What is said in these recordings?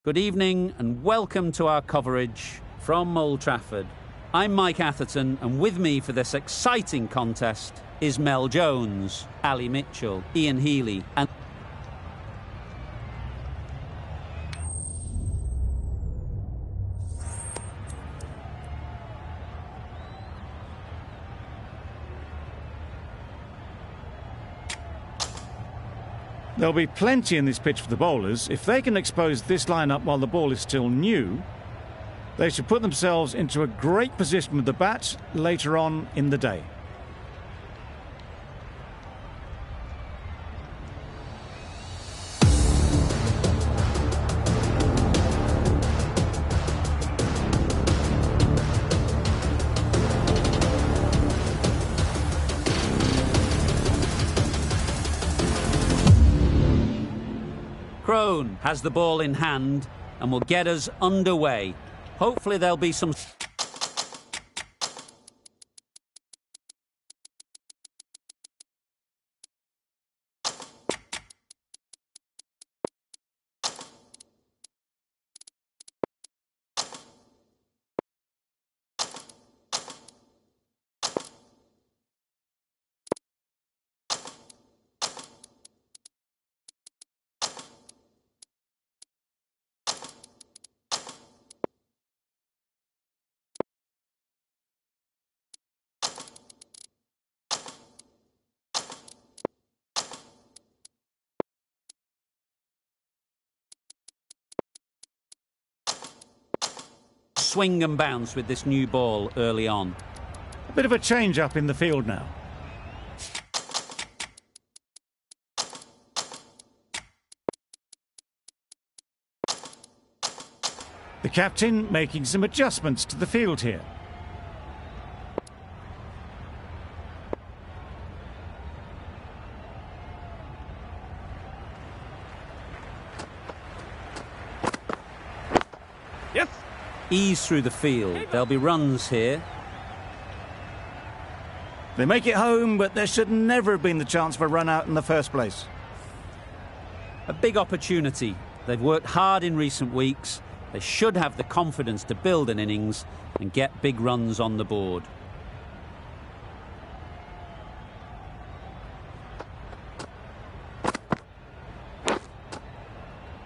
Good evening and welcome to our coverage from Old Trafford. I'm Mike Atherton, and with me for this exciting contest is Mel Jones, Ali Mitchell, Ian Healy and... There'll be plenty in this pitch for the bowlers. If they can expose this lineup while the ball is still new, they should put themselves into a great position with the bat later on in the day. Crone has the ball in hand and will get us underway. Hopefully there'll be some... swing and bounce with this new ball early on. A bit of a change up in the field now. The captain making some adjustments to the field here. Yes. Ease through the field. There'll be runs here. They make it home, but there should never have been the chance for a run out in the first place. A big opportunity. They've worked hard in recent weeks. They should have the confidence to build an innings and get big runs on the board.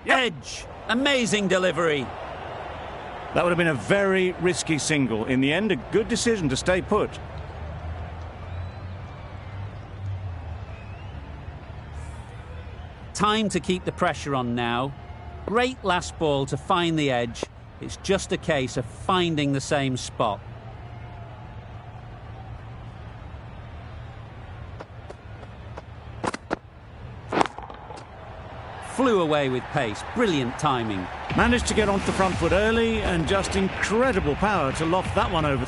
Edge. Amazing delivery. That would have been a very risky single. In the end, a good decision to stay put. Time to keep the pressure on now. Great last ball to find the edge. It's just a case of finding the same spot. Flew away with pace. Brilliant timing. Managed to get onto the front foot early and just incredible power to loft that one over.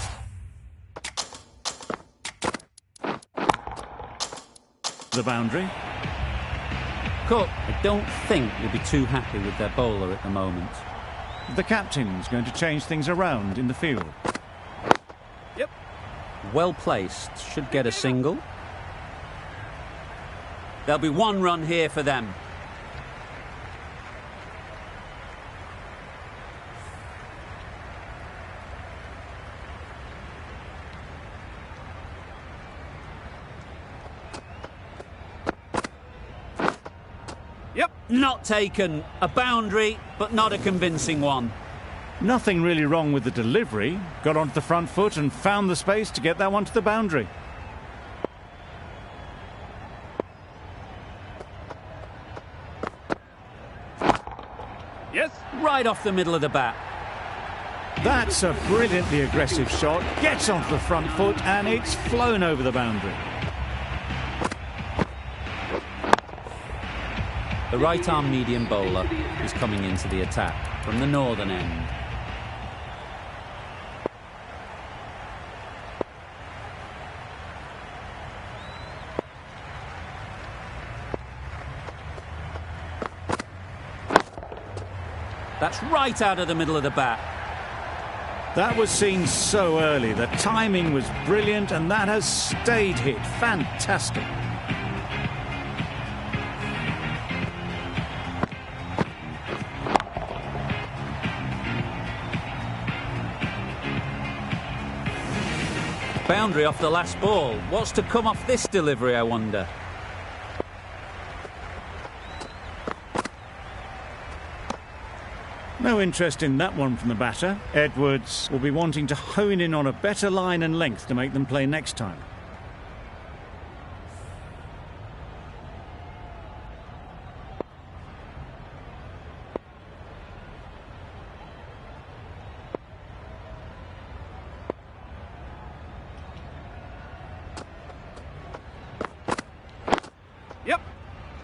The boundary. Cook, I don't think will be too happy with their bowler at the moment. The captain's going to change things around in the field. Yep. Well placed. Should get a single. There'll be one run here for them. Yep, not taken. A boundary, but not a convincing one. Nothing really wrong with the delivery. Got onto the front foot and found the space to get that one to the boundary. Yes. Right off the middle of the bat. That's a brilliantly aggressive shot. Gets onto the front foot and it's flown over the boundary. The right-arm medium bowler is coming into the attack from the northern end. That's right out of the middle of the bat. That was seen so early. The timing was brilliant and that has stayed hit. Fantastic. Boundary off the last ball. What's to come off this delivery, I wonder? No interest in that one from the batter. Edwards will be wanting to hone in on a better line and length to make them play next time. Yep.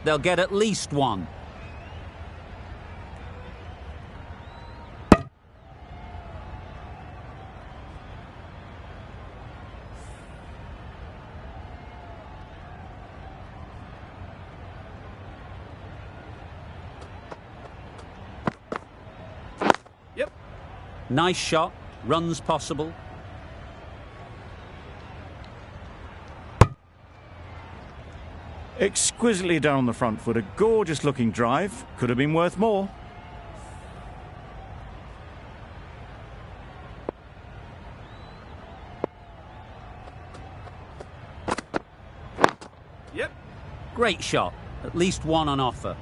They'll get at least one. Yep. Nice shot. Runs possible. Exquisitely done on the front foot. A gorgeous looking drive. Could have been worth more. Yep. Great shot. At least one on offer.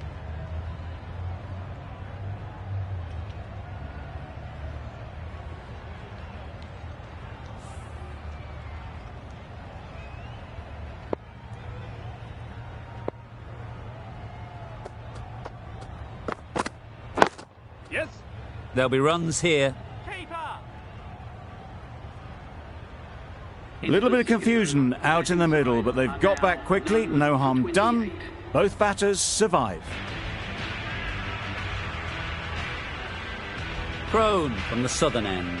Yes. There'll be runs here. A little bit of confusion out in the middle, but they've got back quickly. No harm done. Both batters survive. Crone from the southern end.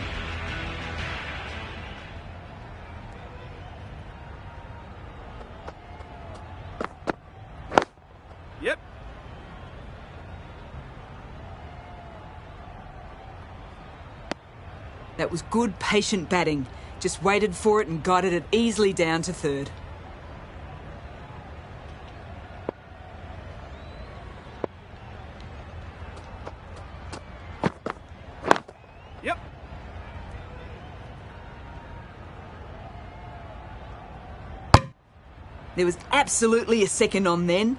Yep. That was good, patient batting. Just waited for it and guided it easily down to third. Yep. There was absolutely a second on then.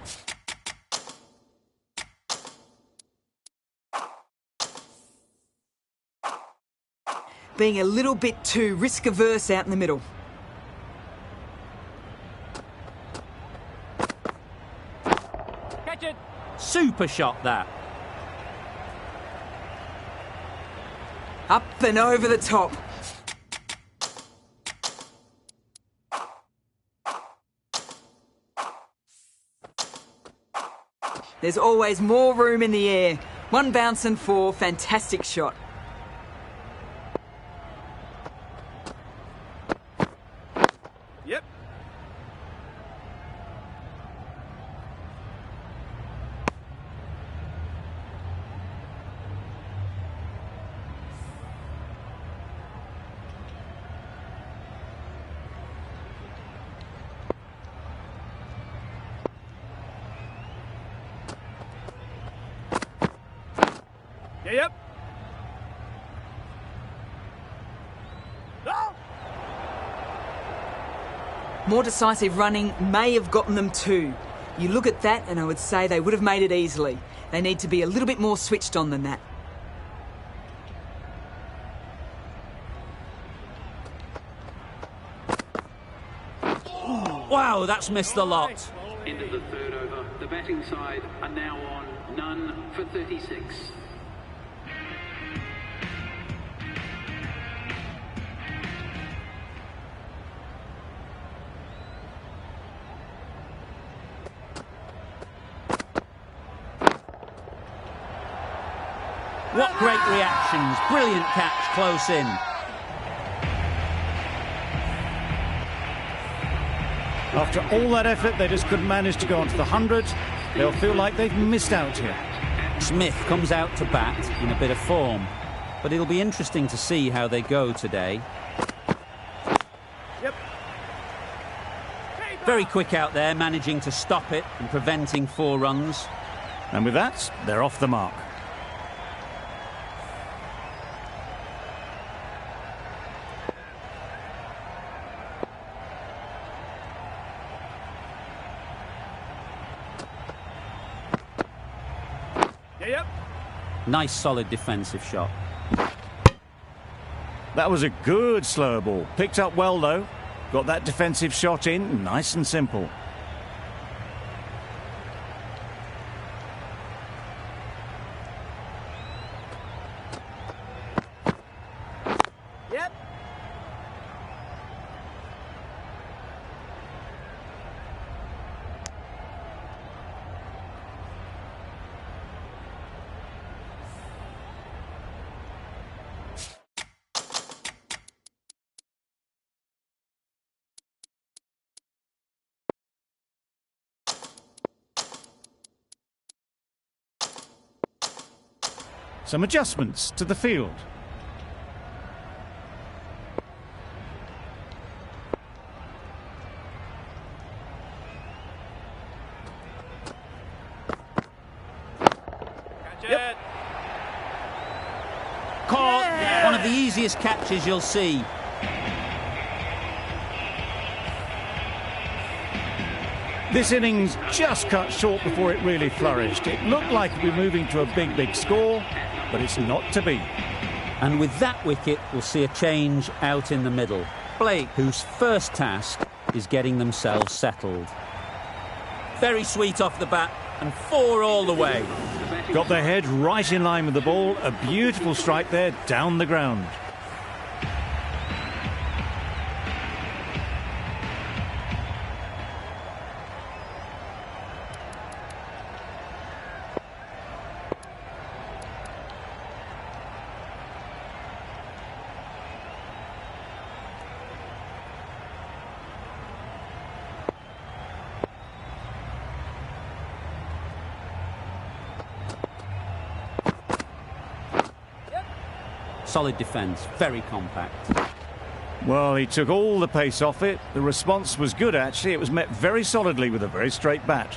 Being a little bit too risk-averse out in the middle. Catch it. Super shot, that. Up and over the top. There's always more room in the air. One bounce and four. Fantastic shot. Yep. Yep. Oh! More decisive running may have gotten them two. You look at that and I would say they would have made it easily. They need to be a little bit more switched on than that. Wow, that's missed the lot. End of the third over. The batting side are now on none for 36. What great reactions. Brilliant catch close in. After all that effort, they just couldn't manage to go onto the 100. They'll feel like they've missed out here. Smith comes out to bat in a bit of form, but it'll be interesting to see how they go today. Yep. Very quick out there, managing to stop it and preventing 4 runs. And with that, they're off the mark. Nice solid defensive shot. That was a good slow ball. Picked up well though. Got that defensive shot in, nice and simple. Some adjustments to the field. Yep. Caught. Yeah. One of the easiest catches you'll see. This innings just cut short before it really flourished. It looked like we're moving to a big score, but it's not to be. And with that wicket, we'll see a change out in the middle. Blake, whose first task is getting themselves settled. Very sweet off the bat, and 4 all the way. Got their head right in line with the ball. A beautiful strike there, down the ground. Solid defence, very compact. Well, he took all the pace off it. The response was good, actually. It was met very solidly with a very straight bat.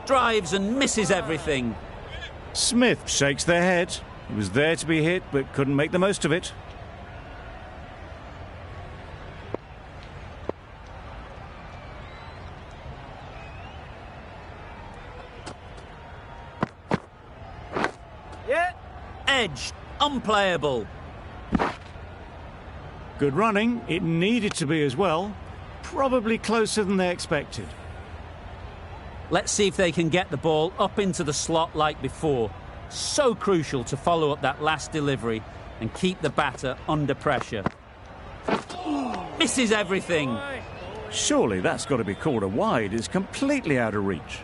Drives and misses everything. Smith shakes their head. He was there to be hit, but couldn't make the most of it. Yeah. Edge, unplayable. Good running. It needed to be as well. Probably closer than they expected. Let's see if they can get the ball up into the slot like before. So crucial to follow up that last delivery and keep the batter under pressure. Misses everything. Surely that's got to be called a wide. It's completely out of reach.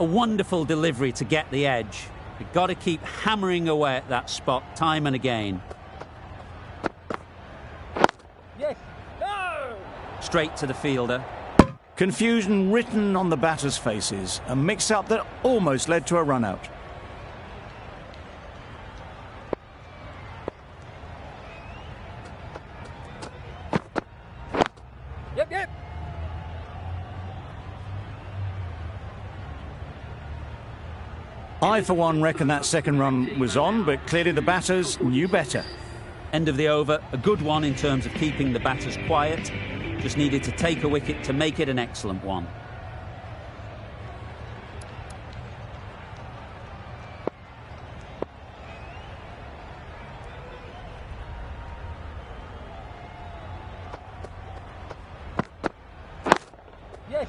A wonderful delivery to get the edge. You've got to keep hammering away at that spot time and again. Yes. No. Straight to the fielder. Confusion written on the batters' faces. A mix-up that almost led to a run-out. Yep. I, for one, reckon that second run was on, but clearly the batters knew better. End of the over. A good one in terms of keeping the batters quiet. Just needed to take a wicket to make it an excellent one. Yes.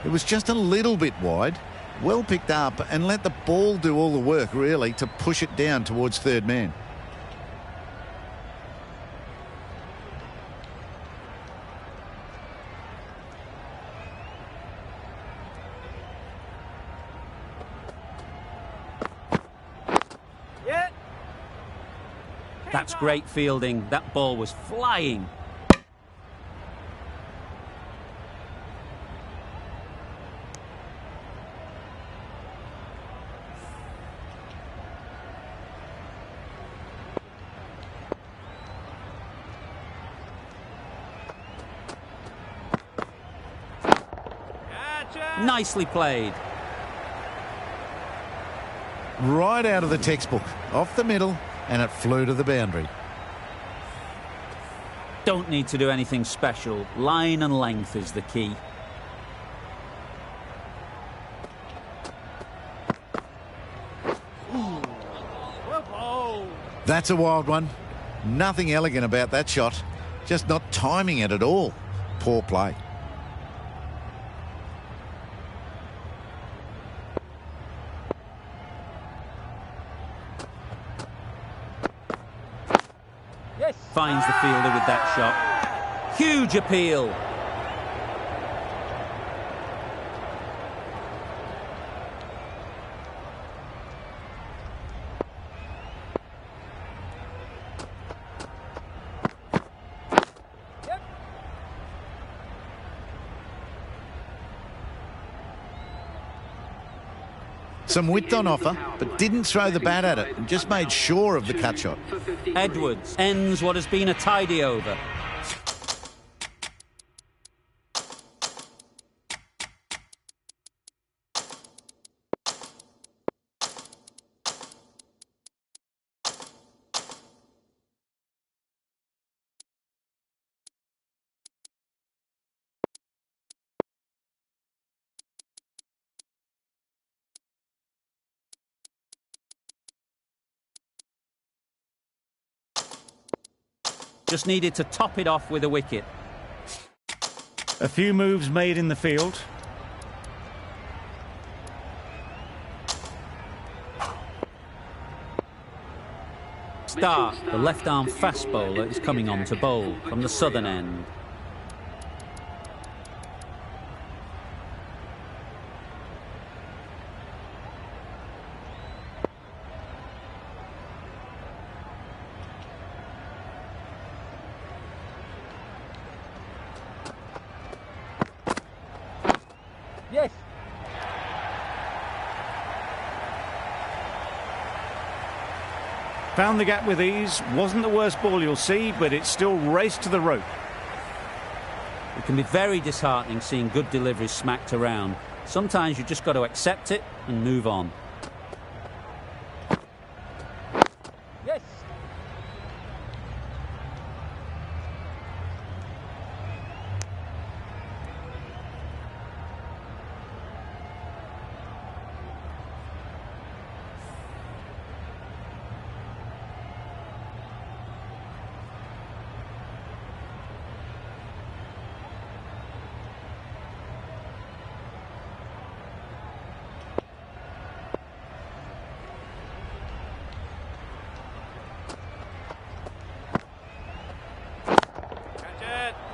It was just a little bit wide. Well picked up and let the ball do all the work, really, to push it down towards third man. That's great fielding. That ball was flying. Nicely played. Right out of the textbook, off the middle, and it flew to the boundary. Don't need to do anything special. Line and length is the key. That's a wild one. Nothing elegant about that shot. Just not timing it at all. Poor play. Finds the fielder with that shot. Huge appeal. Some width on offer, but didn't throw the bat at it and just made sure of the cut shot. Edwards ends what has been a tidy over. Just needed to top it off with a wicket. A few moves made in the field. Start, the left-arm fast bowler, is coming on to bowl from the southern end. Yes. Found the gap with ease. Wasn't the worst ball you'll see, but it still raced to the rope. It can be very disheartening seeing good deliveries smacked around. Sometimes you just got to accept it and move on. Yes.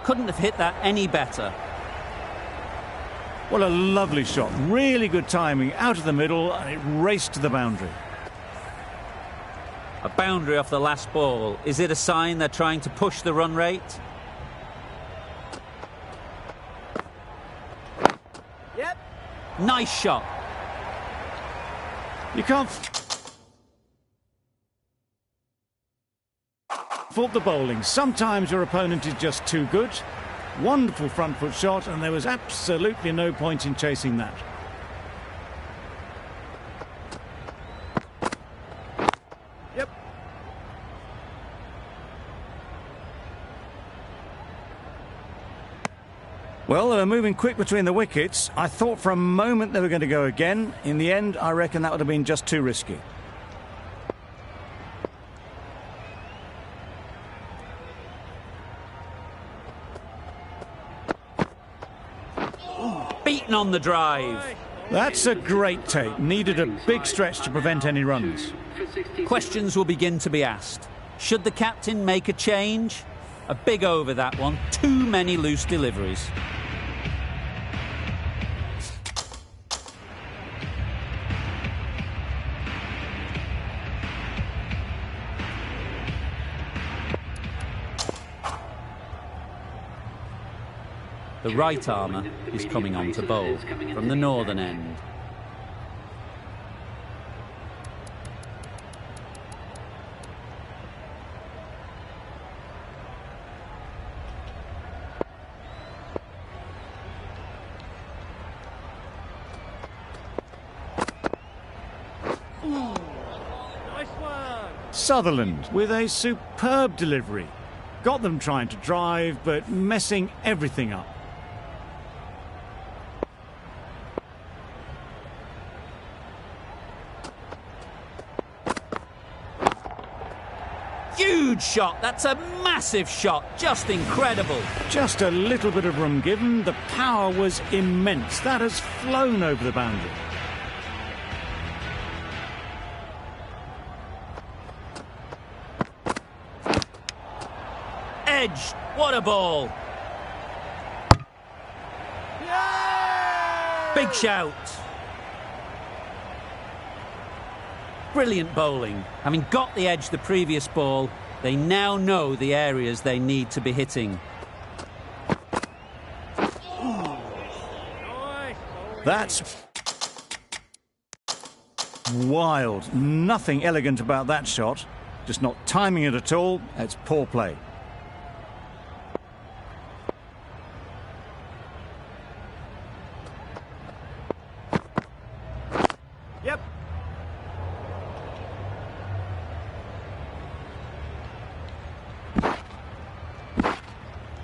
Couldn't have hit that any better. What a lovely shot. Really good timing. Out of the middle, and it raced to the boundary. A boundary off the last ball. Is it a sign they're trying to push the run rate? Yep. Nice shot. You can't fault the bowling. Sometimes your opponent is just too good. Wonderful front foot shot, and there was absolutely no point in chasing that. Yep. Well, they were moving quick between the wickets. I thought for a moment they were going to go again. In the end, I reckon that would have been just too risky. Beaten on the drive. That's a great take. Needed a big stretch to prevent any runs. Questions will begin to be asked. Should the captain make a change? A big over, that one. Too many loose deliveries. The right armour is coming on to bowl from the northern end. Sutherland with a superb delivery. Got them trying to drive, but messing everything up. Huge shot. That's a massive shot. Just incredible. Just a little bit of room given. The power was immense. That has flown over the boundary. Edge. What a ball. Big shout. Brilliant bowling. Having got the edge the previous ball, they now know the areas they need to be hitting. That's wild. Nothing elegant about that shot. Just not timing it at all. It's poor play. Yep.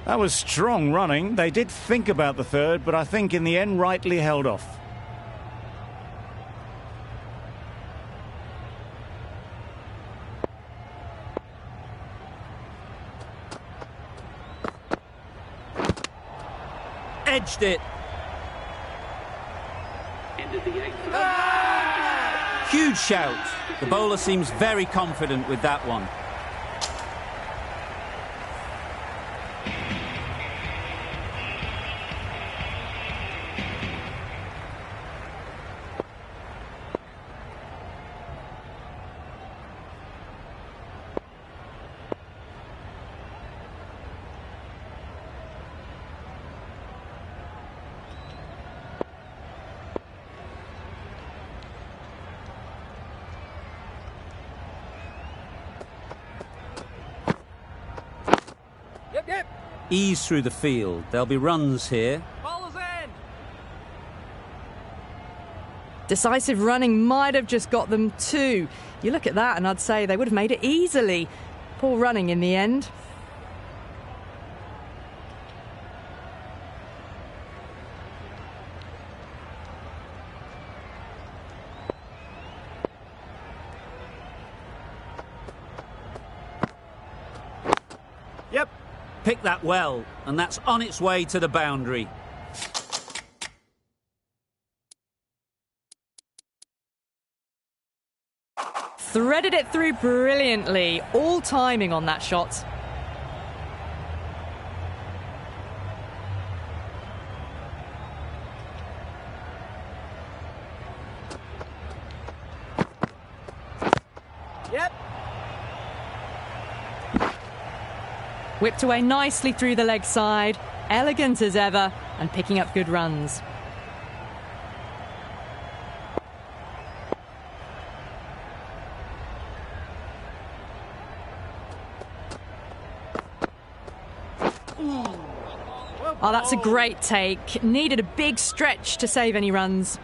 That was strong running. They did think about the third, but I think in the end rightly held off. Edged it. End of the eighth. Huge shout. The bowler seems very confident with that one. Ease through the field. There'll be runs here. Decisive running might have just got them two. You look at that and I'd say they would have made it easily. Poor running in the end. Yep. Picked that well, and that's on its way to the boundary. Threaded it through brilliantly. All timing on that shot. Yep. Whipped away nicely through the leg side. Elegant as ever and picking up good runs. Oh, that's a great take. Needed a big stretch to save any runs.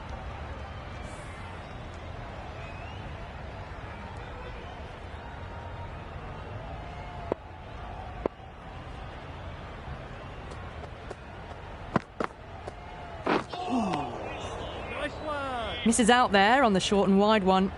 Misses out there on the short and wide one.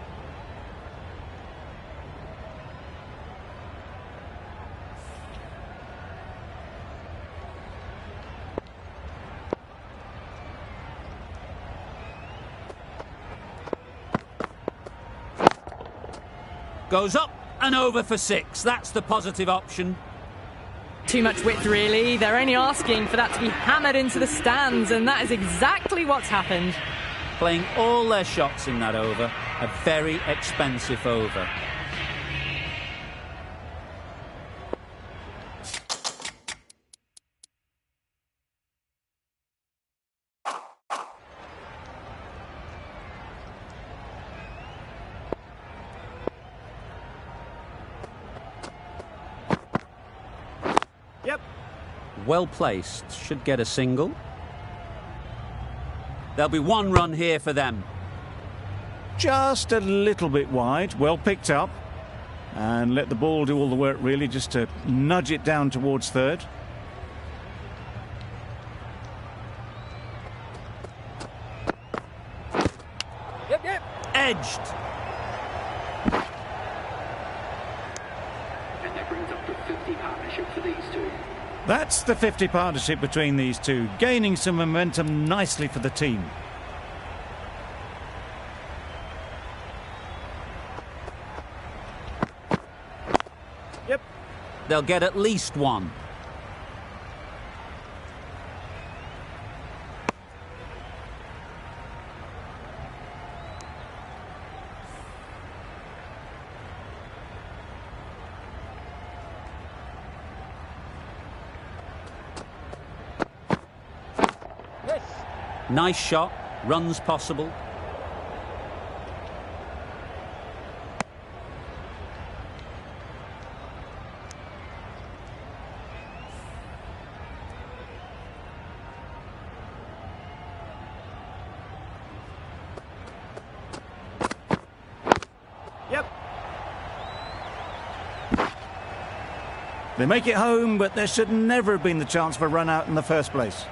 Goes up and over for six. That's the positive option. Too much width, really. They're only asking for that to be hammered into the stands, and that is exactly what's happened. Playing all their shots in that over. A very expensive over. Yep. Well placed. Should get a single. There'll be one run here for them. Just a little bit wide. Well picked up. And let the ball do all the work, really, just to nudge it down towards third. Edged. And that brings up the 50 partnership for these two. That's the 50 partnership between these two, gaining some momentum nicely for the team. Yep. They'll get at least one. Nice shot, runs possible. Yep. They make it home, but there should never have been the chance for a run out in the first place.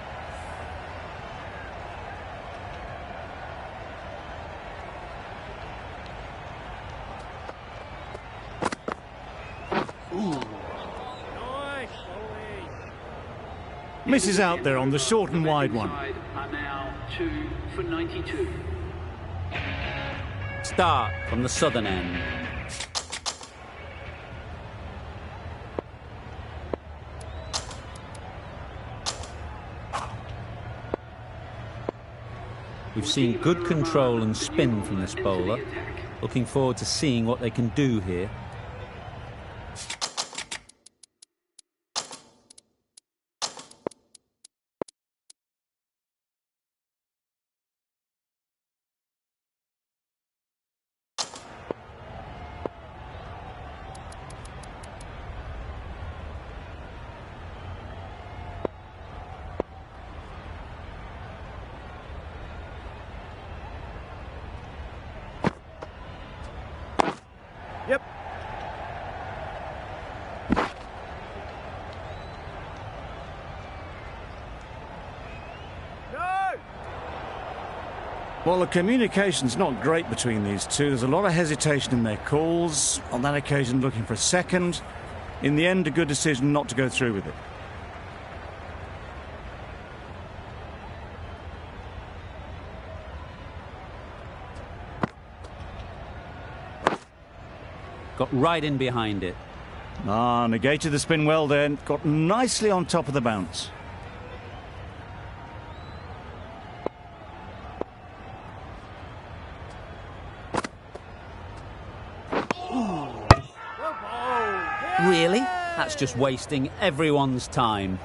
Misses out there on the short and wide one. Are now 2 for 92. Start from the southern end. We've seen good control and spin from this bowler. Looking forward to seeing what they can do here. Yep. No! Well, the communication's not great between these two. There's a lot of hesitation in their calls. On that occasion, looking for a second. In the end, a good decision not to go through with it. Got right in behind it. Negated the spin well then. Got nicely on top of the bounce. Really? That's just wasting everyone's time.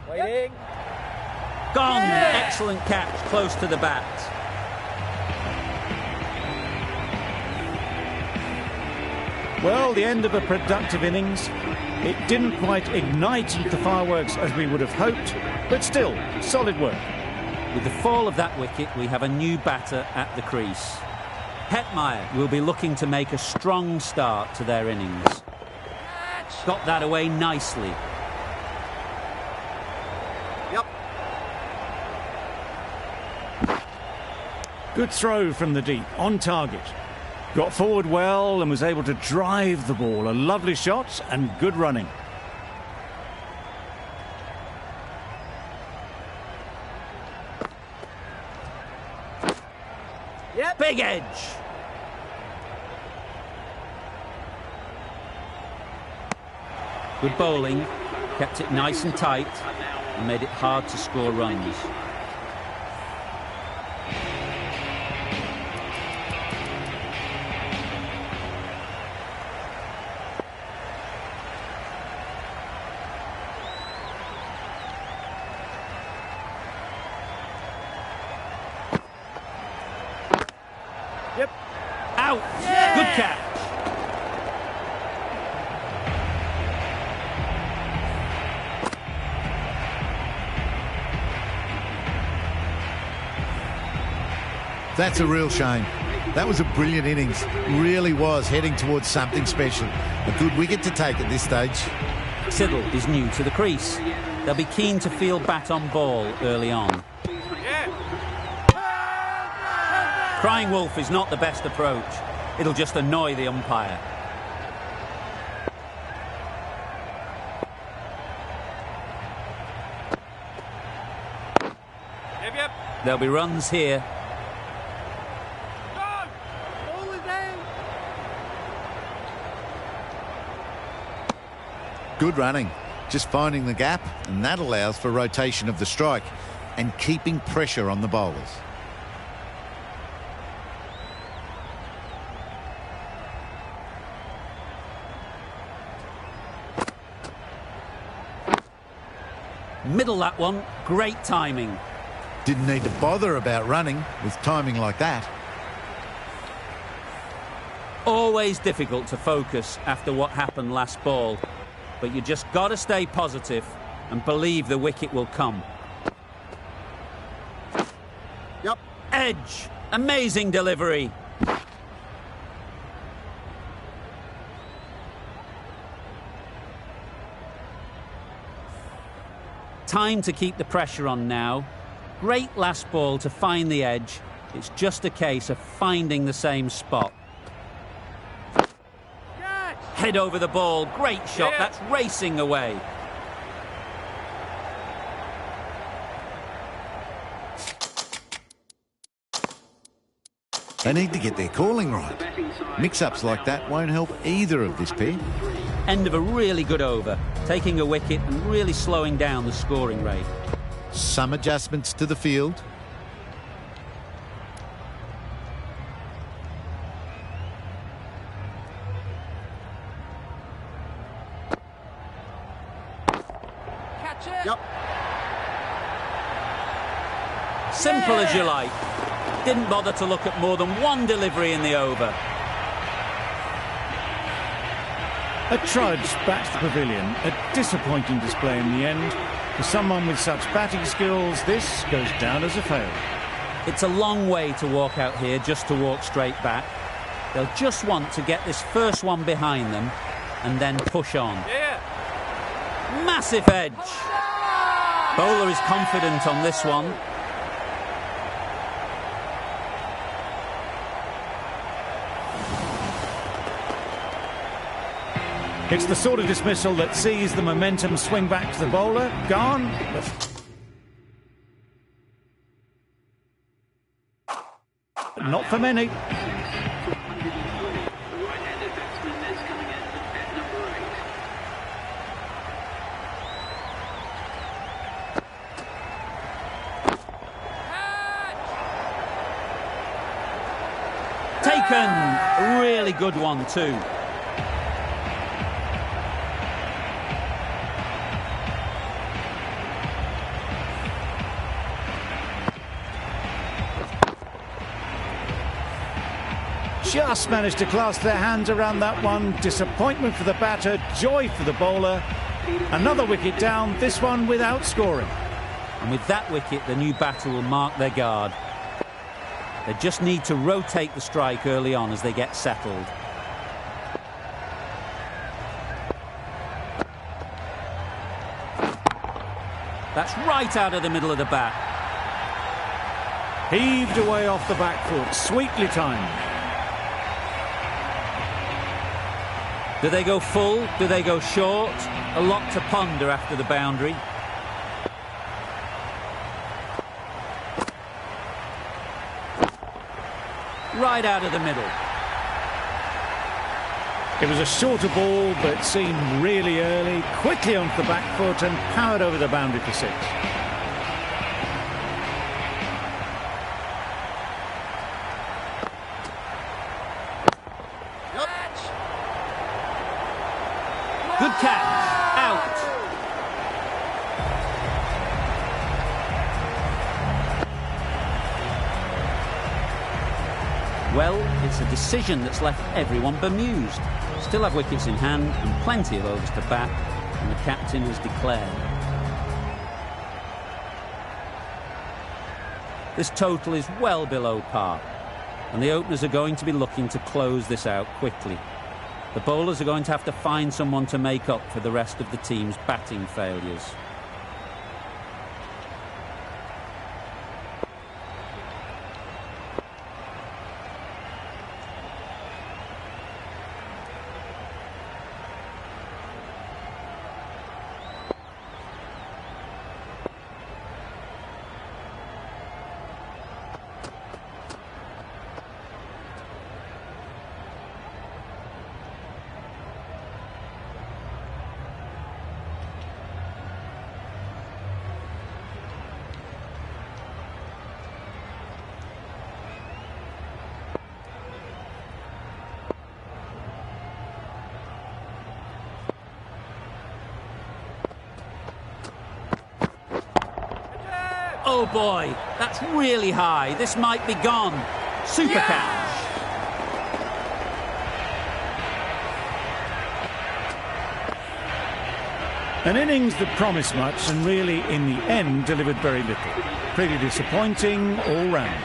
Waiting. Gone! Excellent catch, close to the bat. Well, the end of a productive innings. It didn't quite ignite the fireworks as we would have hoped, but still, solid work. With the fall of that wicket, we have a new batter at the crease. Hetmeyer will be looking to make a strong start to their innings. Got that away nicely. Yep. Good throw from the deep, on target. Got forward well and was able to drive the ball. A lovely shot and good running. Yep. Big edge. Good bowling. Kept it nice and tight and made it hard to score runs. Yep. Out! Good catch. That's a real shame. That was a brilliant innings. Really was heading towards something special. A good wicket to take at this stage. Siddle is new to the crease. They'll be keen to field bat on ball early on. Crying wolf is not the best approach. It'll just annoy the umpire. There'll be runs here. Good running. Just finding the gap, and that allows for rotation of the strike and keeping pressure on the bowlers. Middle that one. Great timing. Didn't need to bother about running with timing like that. Always difficult to focus after what happened last ball, but you just got to stay positive and believe the wicket will come. Yep. Edge. Amazing delivery. Time to keep the pressure on now. Great last ball to find the edge. It's just a case of finding the same spot. Head over the ball. Great shot. That's racing away. They need to get their calling right. Mix-ups like that won't help either of this pair. End of a really good over. Taking a wicket and really slowing down the scoring rate. Some adjustments to the field. Catch it. Yep. Simple as you like. Didn't bother to look at more than one delivery in the over. A trudge back to the pavilion. A disappointing display in the end. For someone with such batting skills, this goes down as a fail. It's a long way to walk out here just to walk straight back. They'll just want to get this first one behind them and then push on. Massive edge. Bowler is confident on this one. It's the sort of dismissal that sees the momentum swing back to the bowler. Gone. But not for many. Taken. A really good one too. Just managed to clasp their hands around that one. Disappointment for the batter, joy for the bowler. Another wicket down, this one without scoring. And with that wicket, the new batter will mark their guard. They just need to rotate the strike early on as they get settled. That's right out of the middle of the bat. Heaved away off the back foot, sweetly timed. Do they go full? Do they go short? A lot to ponder after the boundary. Right out of the middle. It was a shorter ball, but seen really early, quickly onto the back foot and powered over the boundary for 6. Good catch. Out. Well, it's a decision that's left everyone bemused. Still have wickets in hand and plenty of overs to bat, and the captain has declared. This total is well below par, and the openers are going to be looking to close this out quickly. The bowlers are going to have to find someone to make up for the rest of the team's batting failures. Oh boy, that's really high. This might be gone. Super catch. An innings that promised much and really, in the end, delivered very little. Pretty disappointing all round.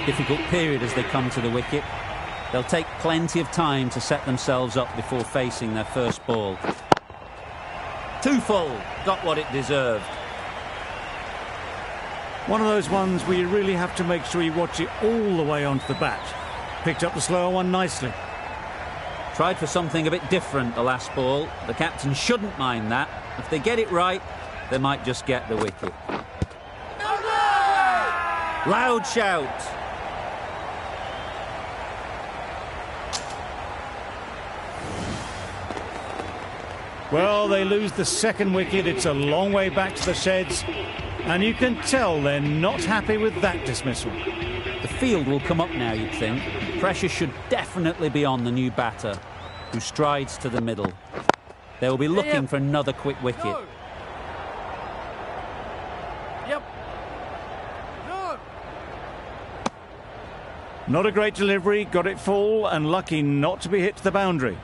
Difficult period as they come to the wicket. They'll take plenty of time to set themselves up before facing their first ball. Too full. Got what it deserved. One of those ones where you really have to make sure you watch it all the way onto the bat. Picked up the slower one nicely. Tried for something a bit different the last ball. The captain shouldn't mind that. If they get it right, they might just get the wicket. Loud shout. Well, they lose the second wicket. It's a long way back to the sheds. And you can tell they're not happy with that dismissal. The field will come up now, you'd think. Pressure should definitely be on the new batter, who strides to the middle. They will be looking for another quick wicket. No. Yep. No. Not a great delivery, got it full and lucky not to be hit to the boundary.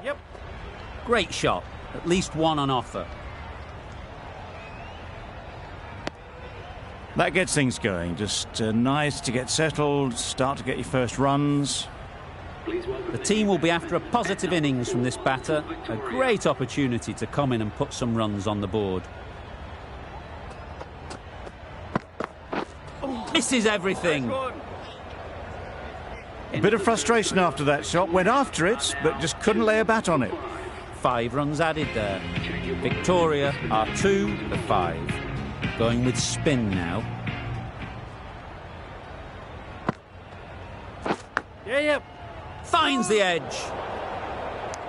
Yep. Great shot. At least one on offer. That gets things going. Just nice to get settled, start to get your first runs. The team will be after a positive innings from this batter. A great opportunity to come in and put some runs on the board. Misses everything. A bit of frustration after that shot. Went after it, but just couldn't lay a bat on it. 5 runs added there. Victoria are 2 of 5. Going with spin now. Yep. Finds the edge.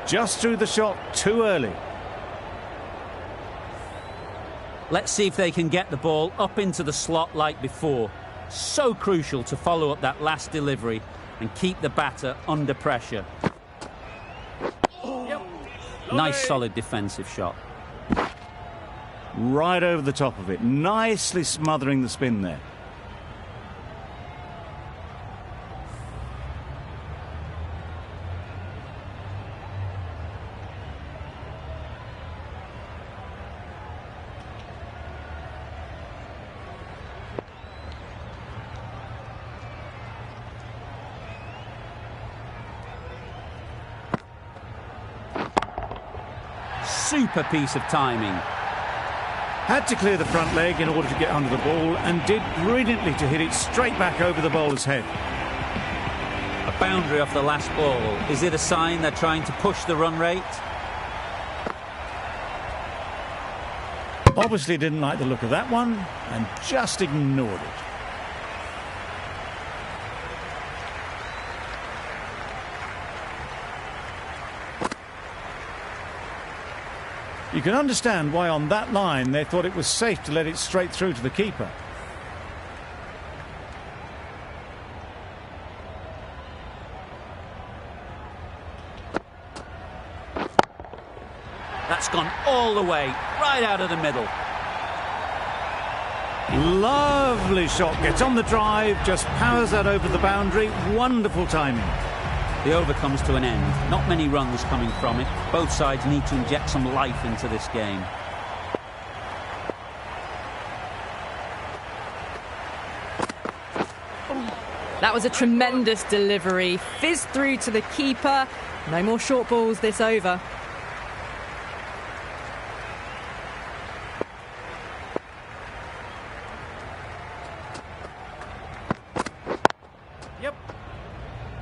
Just threw the shot too early. Let's see if they can get the ball up into the slot like before. So crucial to follow up that last delivery and keep the batter under pressure. Nice solid defensive shot. Right over the top of it. Nicely smothering the spin there. Super piece of timing. Had to clear the front leg in order to get under the ball and did brilliantly to hit it straight back over the bowler's head. A boundary off the last ball. Is it a sign they're trying to push the run rate? Obviously didn't like the look of that one and just ignored it. You can understand why on that line they thought it was safe to let it straight through to the keeper. That's gone all the way, right out of the middle. Lovely shot, gets on the drive, just powers that over the boundary. Wonderful timing. The over comes to an end. Not many runs coming from it. Both sides need to inject some life into this game. That was a tremendous delivery. Fizzed through to the keeper. No more short balls this over. Yep.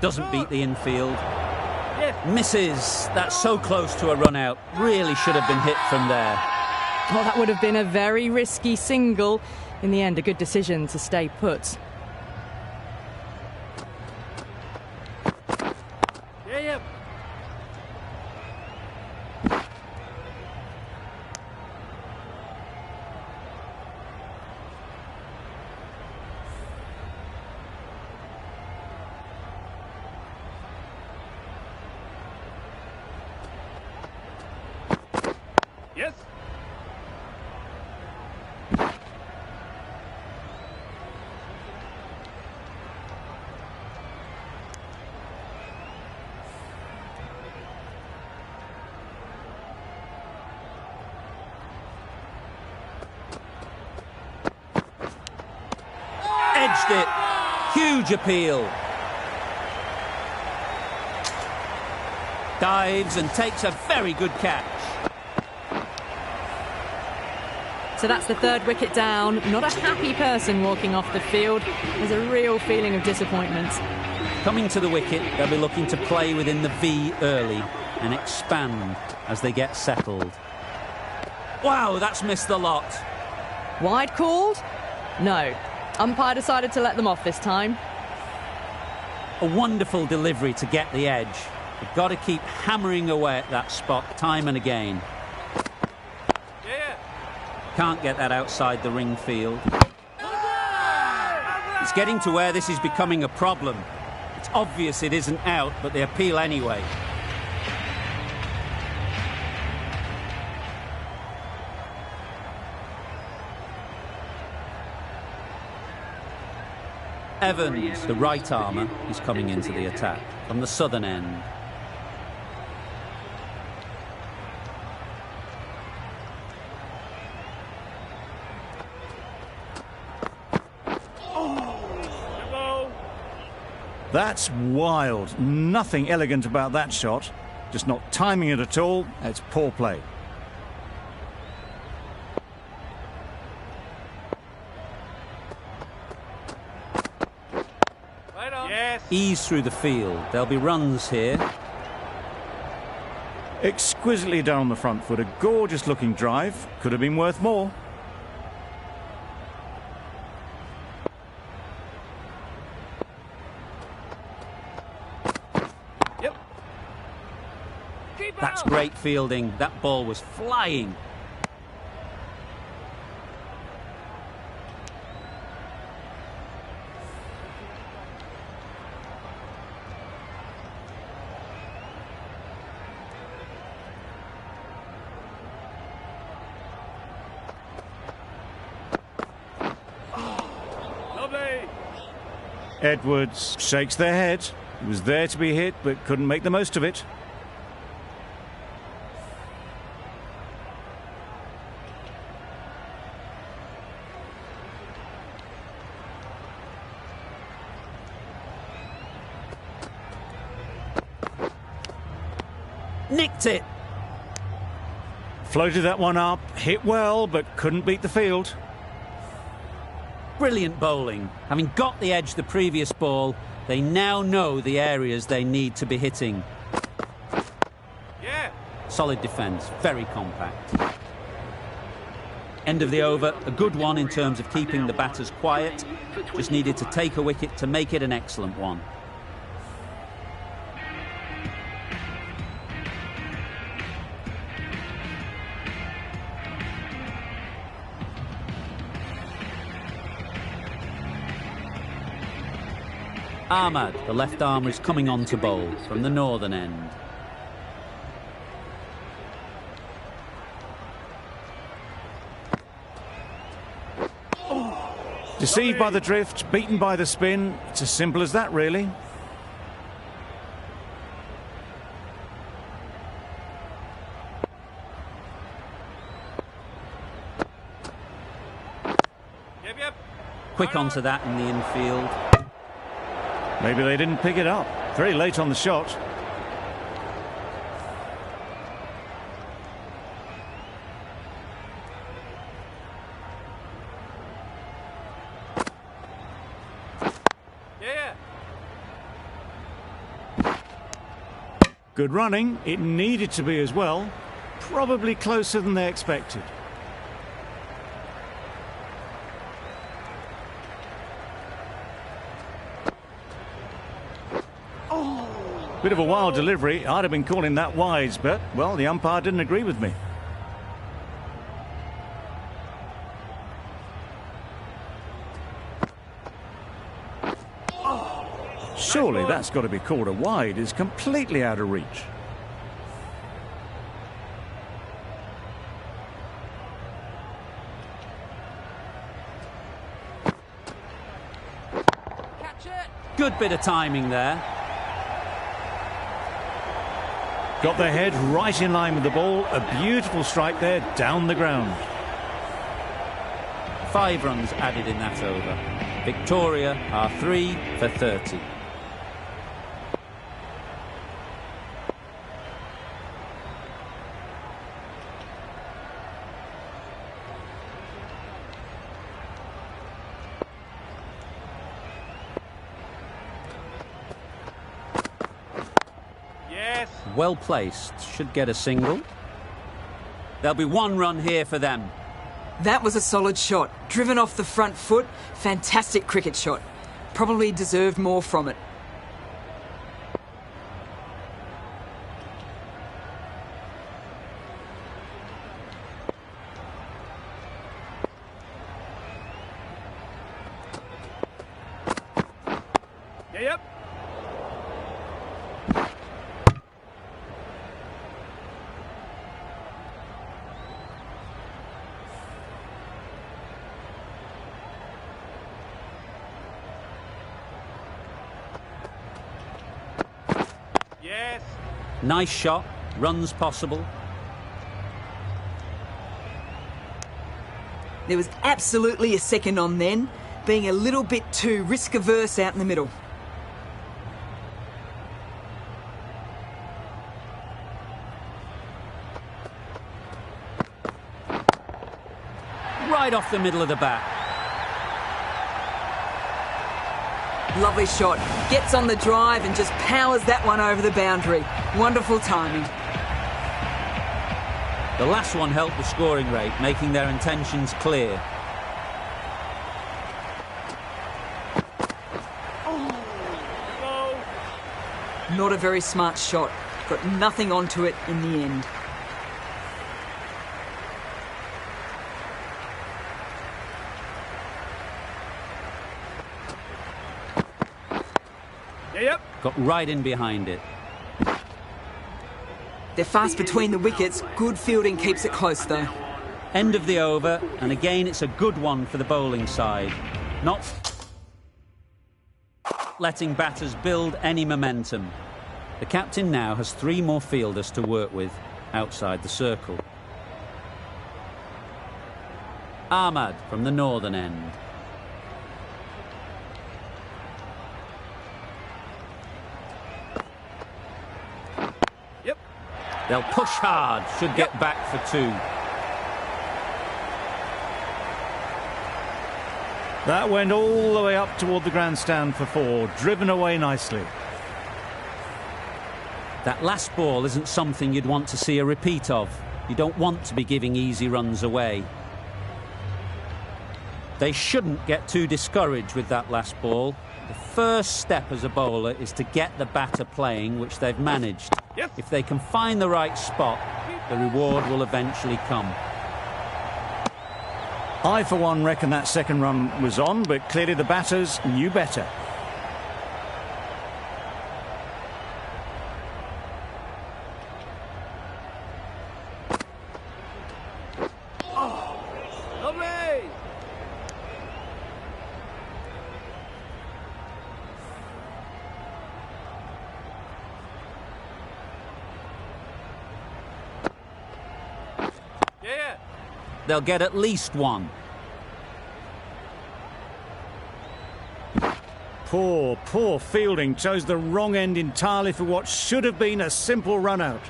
Doesn't beat the infield. Yes. Misses. That's so close to a run out. Really should have been hit from there. Well, that would have been a very risky single. In the end, a good decision to stay put. Yeah, yeah. Yes. Edged it. Huge appeal. Dives and takes a very good catch. So that's the third wicket down. Not a happy person walking off the field. There's a real feeling of disappointment. Coming to the wicket, they'll be looking to play within the V early and expand as they get settled. Wow, that's missed the lot. Wide called? No. Umpire decided to let them off this time. A wonderful delivery to get the edge. You've got to keep hammering away at that spot time and again. Yeah. Can't get that outside the ring field. It's getting to where this is becoming a problem. It's obvious it isn't out, but they appeal anyway. Evans, the right armour, is coming into the attack from the southern end. That's wild. Nothing elegant about that shot. Just not timing it at all. It's poor play. Right on. Yes. Ease through the field. There'll be runs here. Exquisitely done on the front foot. A gorgeous looking drive. Could have been worth more. Yep. Keep That's out. great fielding. That ball was flying. Lovely. Edwards shakes their head. He was there to be hit, but couldn't make the most of it. Nicked it. Floated that one up, hit well, but couldn't beat the field. Brilliant bowling. Having got the edge the previous ball, they now know the areas they need to be hitting. Yeah. Solid defence, very compact. End of the over, a good one in terms of keeping the batters quiet. Just needed to take a wicket to make it an excellent one. Ahmad, the left armer, is coming on to bowl from the northern end. Deceived by the drift, beaten by the spin. It's as simple as that, really. Yep. Quick onto that in the infield. Maybe they didn't pick it up. Very late on the shot. Yeah. Good running. It needed to be as well. Probably closer than they expected. Bit of a wild delivery. I'd have been calling that wise, but, well, the umpire didn't agree with me. Surely that's got to be called a wide. It's completely out of reach. Catch it. Good bit of timing there. Got their head right in line with the ball. A beautiful strike there, down the ground. 5 runs added in that over. Victoria are 3 for 30. Yes. Well placed, should get a single. There'll be 1 run here for them. That was a solid shot. Driven off the front foot. Fantastic cricket shot. Probably deserved more from it. Yep. Yes. Nice shot, runs possible. There was absolutely a second on then, being a little bit too risk-averse out in the middle. Right off the middle of the bat. Lovely shot. Gets on the drive and just powers that one over the boundary. Wonderful timing. The last one helped the scoring rate, making their intentions clear. Not a very smart shot. Got nothing onto it in the end. Yep. Got right in behind it. They're fast between the wickets. Good fielding keeps it close though. End of the over, and again it's a good one for the bowling side. Not letting batters build any momentum. The captain now has 3 more fielders to work with outside the circle. Ahmad from the northern end. Yep. They'll push hard, should get back for 2. That went all the way up toward the grandstand for 4, driven away nicely. That last ball isn't something you'd want to see a repeat of. You don't want to be giving easy runs away. They shouldn't get too discouraged with that last ball. The first step as a bowler is to get the batter playing, which they've managed. Yes. If they can find the right spot, the reward will eventually come. I, for one, reckon that second run was on, but clearly the batters knew better. Yeah. They'll get at least one. Poor fielding. Chose the wrong end entirely for what should have been a simple run out.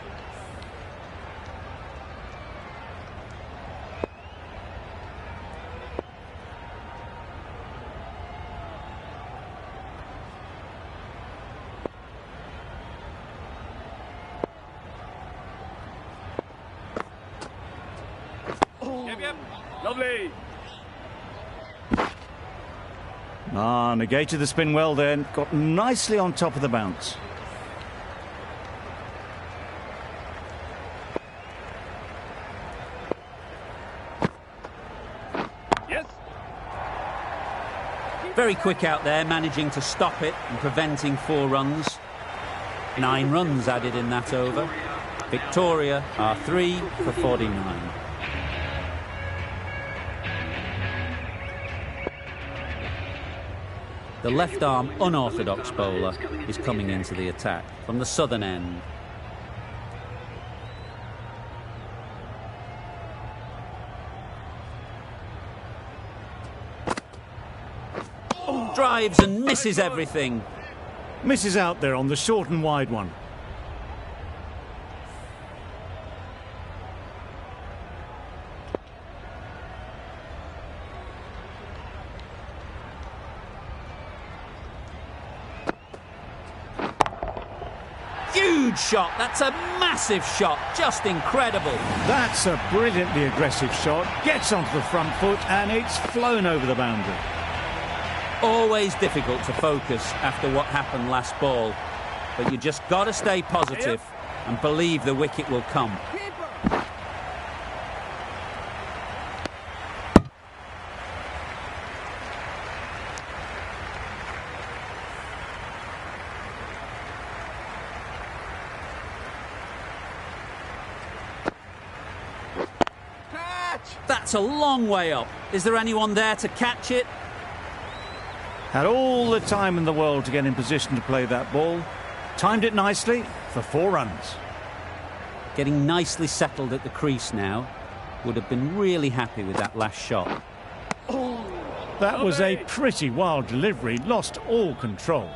Yep. Lovely. Negated the spin well then. Got nicely on top of the bounce. Yes. Very quick out there, managing to stop it and preventing 4 runs. 9 runs added in that over. Victoria are 3 for 49. The left-arm unorthodox bowler is coming into the attack from the southern end. Drives and misses everything. Misses out there on the short and wide one. Huge shot. That's a massive shot. Just incredible. That's a brilliantly aggressive shot. Gets onto the front foot and it's flown over the boundary. Always difficult to focus after what happened last ball. But you just got to stay positive and believe the wicket will come. That's a long way up. Is there anyone there to catch it? Had all the time in the world to get in position to play that ball. Timed it nicely for 4 runs. Getting nicely settled at the crease now. Would have been really happy with that last shot. That was a pretty wild delivery. Lost all control.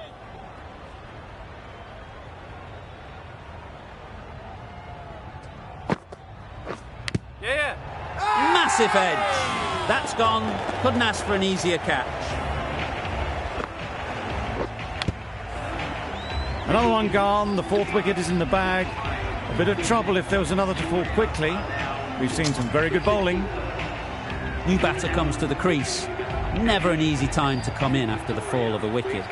Yeah. Massive edge. That's gone. Couldn't ask for an easier catch. Another one gone. The 4th wicket is in the bag. A bit of trouble if there was another to fall quickly. We've seen some very good bowling. New batter comes to the crease. Never an easy time to come in after the fall of a wicket.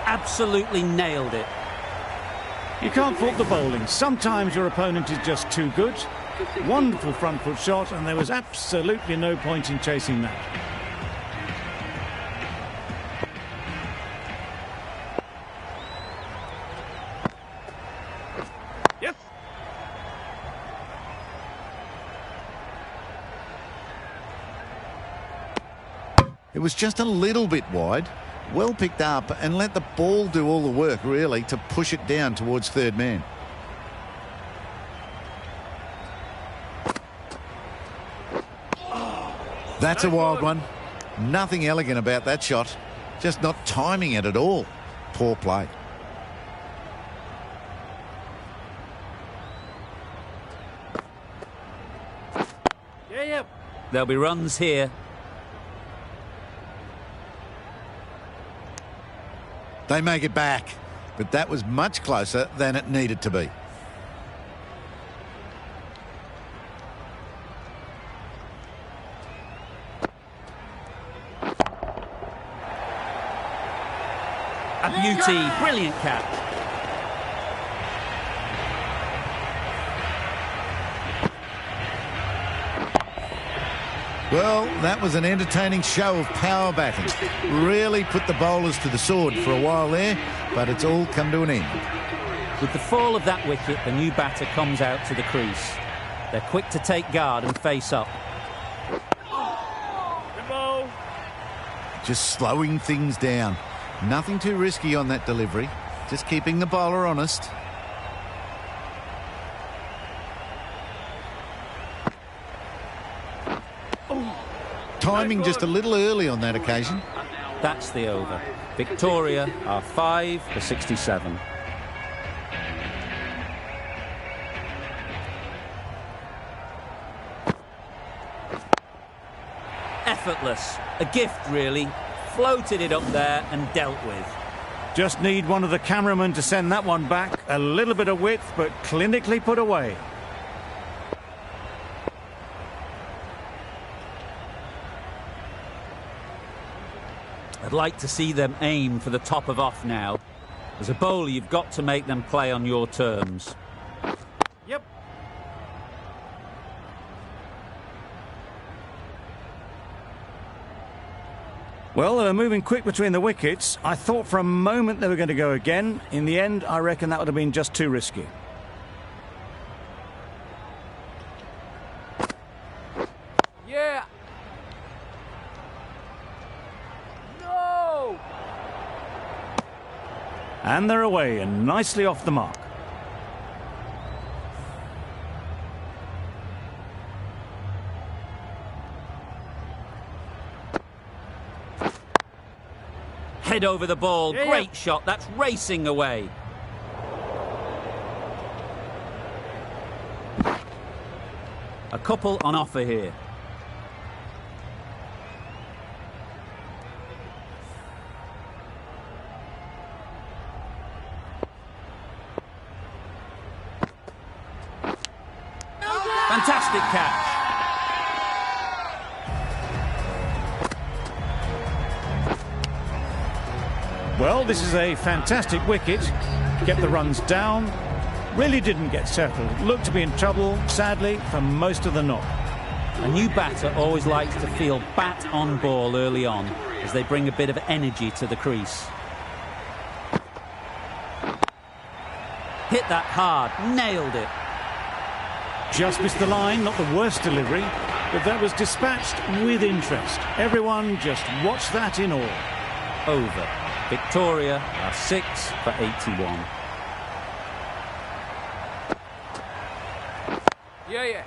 Absolutely nailed it. You can't fault the bowling. Sometimes your opponent is just too good. Wonderful front foot shot, and there was absolutely no point in chasing that. Yes. It was just a little bit wide. Well picked up and let the ball do all the work, really, to push it down towards third man. That's a wild one. Nothing elegant about that shot. Just not timing it at all. Poor play. Yeah. There'll be runs here. They make it back, but that was much closer than it needed to be. A beauty. Brilliant catch. Well, that was an entertaining show of power batting. Really put the bowlers to the sword for a while there, but it's all come to an end. With the fall of that wicket, the new batter comes out to the crease. They're quick to take guard and face up. Rimbo. Just slowing things down. Nothing too risky on that delivery. Just keeping the bowler honest. timing just a little early on that occasion. That's the over. Victoria are 5 for 67. Effortless. A gift, really. Floated it up there and dealt with. Just need one of the cameramen to send that one back. A little bit of width, but clinically put away. I'd like to see them aim for the top of off now. As a bowler, you've got to make them play on your terms. Yep. Well, they were moving quick between the wickets. I thought for a moment they were going to go again. In the end, I reckon that would have been just too risky. Yeah. No. And they're away and nicely off the mark. Head over the ball. Yeah, Great yeah. shot. That's racing away. A couple on offer here. Fantastic catch. Well, this is a fantastic wicket. Kept the runs down. Really didn't get settled. Looked to be in trouble, sadly, for most of the knock. A new batter always likes to feel bat on ball early on as they bring a bit of energy to the crease. Hit that hard, nailed it. Just missed the line, not the worst delivery, but that was dispatched with interest. Everyone just watched that in awe. Over. Victoria are 6 for 81. Yeah, yeah.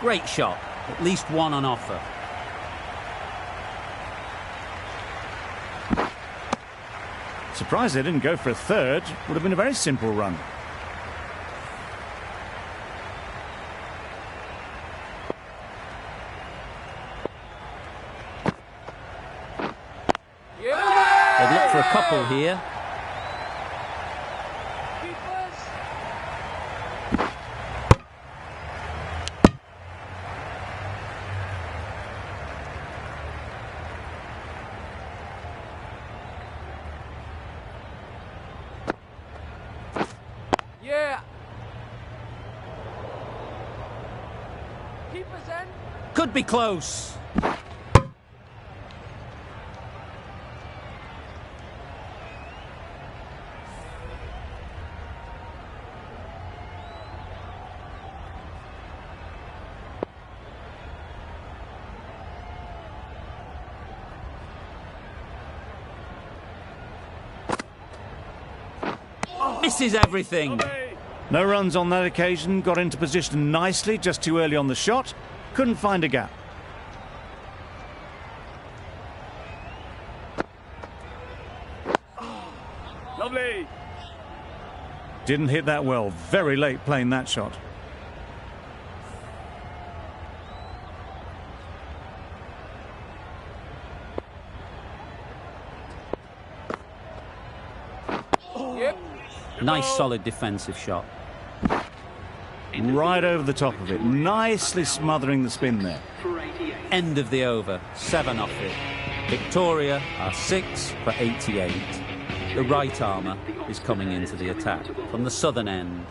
Great shot. At least one on offer. Surprised they didn't go for a third. Would have been a very simple run. They'd look for a couple here. Yeah. Keepers in. Could be close. Misses everything. No runs on that occasion. Got into position nicely, just too early on the shot. Couldn't find a gap. Lovely. Didn't hit that well. Very late playing that shot. Yep. Nice solid defensive shot. Right over the top of it. Nicely smothering the spin there. End of the over. 7 off it. Victoria are 6 for 88. The right armour is coming into the attack from the southern end.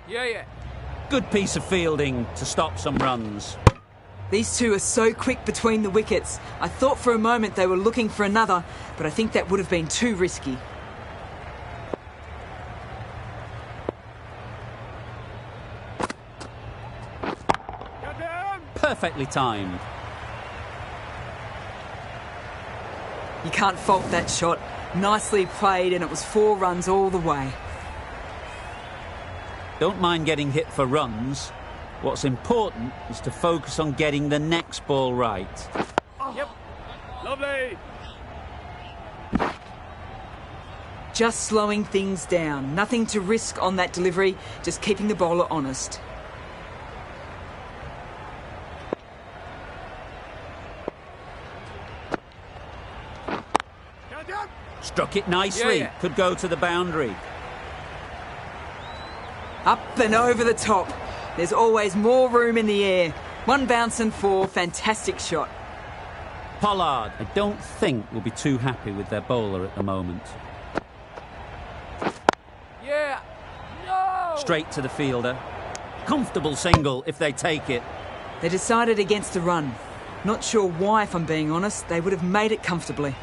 Yeah, yeah. Good piece of fielding to stop some runs. These two are so quick between the wickets. I thought for a moment they were looking for another, but I think that would have been too risky. Get down. Perfectly timed. You can't fault that shot. Nicely played, and it was 4 runs all the way. Don't mind getting hit for runs. What's important is to focus on getting the next ball right. Yep. Lovely. Just slowing things down. Nothing to risk on that delivery, just keeping the bowler honest. Struck it nicely. Yeah. Could go to the boundary. Up and over the top. There's always more room in the air. 1 bounce and 4. Fantastic shot. Pollard, I don't think, will be too happy with their bowler at the moment. Yeah. No. Straight to the fielder. Comfortable single if they take it. They decided against the run. Not sure why, if I'm being honest. They would have made it comfortably.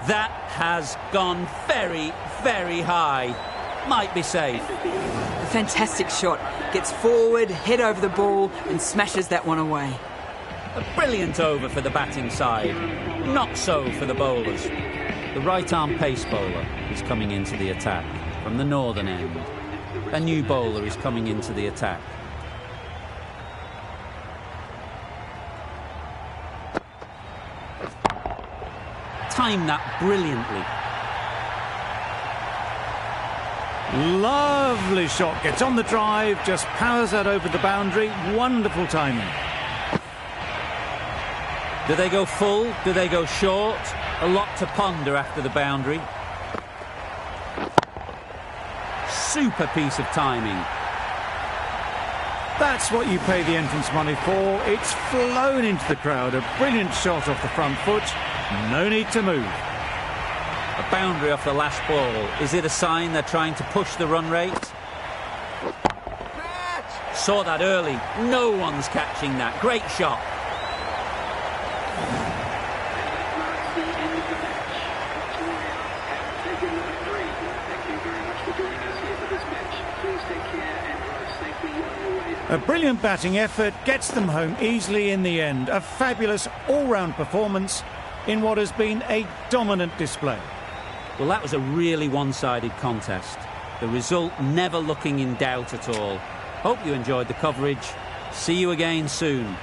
That has gone very, very high. Might be safe. A fantastic shot. Gets forward, head over the ball, and smashes that one away. A brilliant over for the batting side. Not so for the bowlers. The right-arm pace bowler is coming into the attack from the northern end. A new bowler is coming into the attack. Timed that brilliantly. Lovely shot. Gets on the drive, just powers that over the boundary. Wonderful timing. Do they go full? Do they go short? A lot to ponder after the boundary. Super piece of timing. That's what you pay the entrance money for. It's flown into the crowd. A brilliant shot off the front foot. No need to move. A boundary off the last ball. Is it a sign they're trying to push the run rate? Saw that early. No one's catching that. Great shot. A brilliant batting effort gets them home easily in the end. A fabulous all-round performance in what has been a dominant display. Well, that was a really one-sided contest. The result never looking in doubt at all. Hope you enjoyed the coverage. See you again soon.